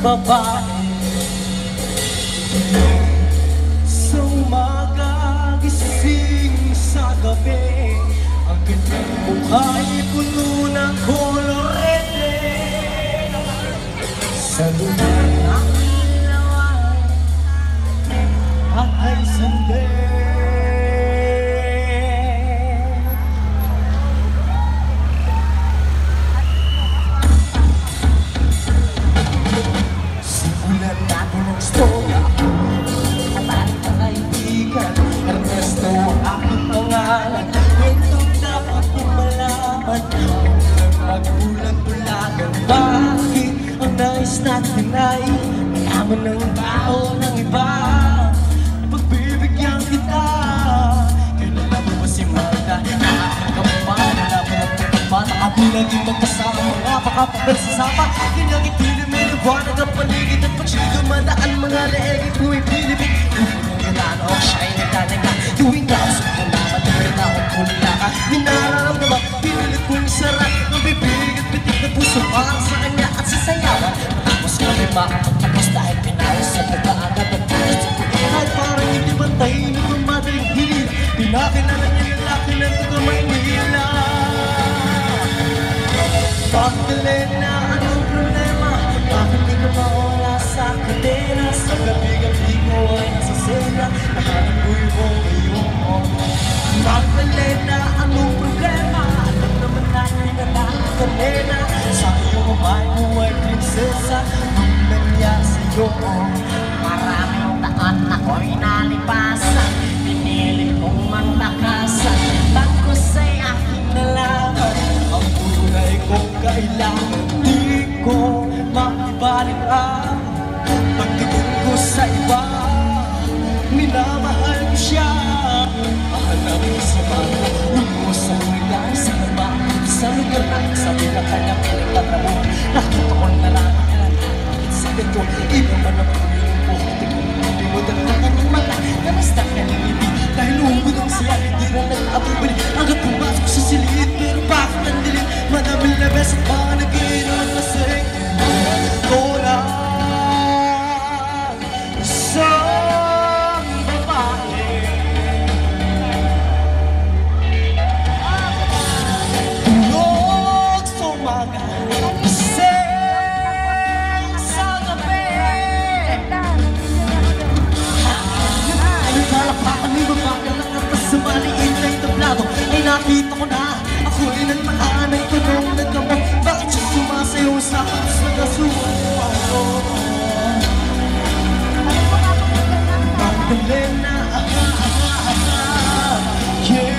babae. Sa umaga, gising sa gabi, ang kanyang mukha'y puno ng kolorete. Sa lugar ng ilawan at ay sande. Simulan natin ang storya at ating kaibigan. Ernesto ang aking pangalan. Itong dapat kong malaman. Magbulag-bulagan. Bakit ang nais natin ay malaman ng tao ng iba? Pagbibigyan kita. Kilala mo ba si Marta? Nakakapagpapan, nalaman ang pagkapan. Nakabulag yung magkasama, mga pakapagsasama. Kinagitilim may liwanag ang paligid at pag siya'y dumadaan, mga leegit bumipilipit. Upunong gano'n o siya'y nagdalaga. Tuwing kausap ko naman, rin akong kulila ka. Minararamdaman, pinilit kong sarap ng bibig at pitik na puso para sa kanya at sa sayawan. Tapos kami makapagtapos dahil pinayos sa nagkaagad at pulis sa puti. Kahit parang hindi bantayin ng madaling hilila, pinakilala niya lalaki ng taga Maynila. Magdalena, anong problema? Bakit di ka mawala sa kadena? Sa gabi-gabi ko ay nasa sena, nahanap ko yung iyong. Magdalena, anong problema? Alam naman natin na nakakadena. Sa iyong bahay mo ay prinsesa, ang nangyari sa'yo. Maraming taon ako'y nalipasan, pinilit kong magtakasan. Tapos ay aking nalaman, ang tunay kong kailangan. Di ko makibalik ang pagtigong ko sa iba. Minamahal ko siya, alam ko sa bago. Ulo sa lugar, sa iba, sa lugar na sabi na kanyang pinagtatamo. Nakita ko na lang ang nakakit sa ganito. Iba man ang pagulong ko, hindi mo dala ng kanyang mata. Namastak na ng ibig, dahil ugod ang siya, hindi na nag-abubali. Hanggang pumasok sa silid, pero bakit ang dilim? Madaming labes at mga nag-iinom kasi ko lang isang babae. Tulog sa umaga, gising sa gabi. Nagkalapakan ni babae na katas sa maliit na itablado. Ay nakita ko na ako'y nagmahanay ko nung nagkamot. Bakit siya sumasayaw sa akas na kasuwa? Magdalena, yeah.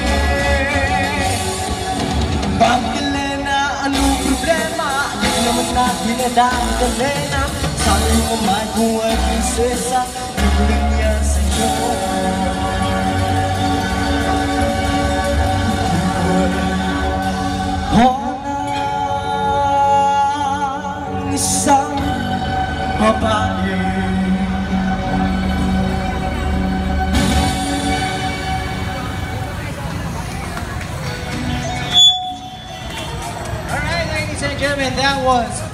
Magdalena, anong problema? Alam naman natin na Magdalena. Sabi mo may buhay prinsesa, tuloy niya sa'yo. Isang babae. Alright, ladies and gentlemen, that was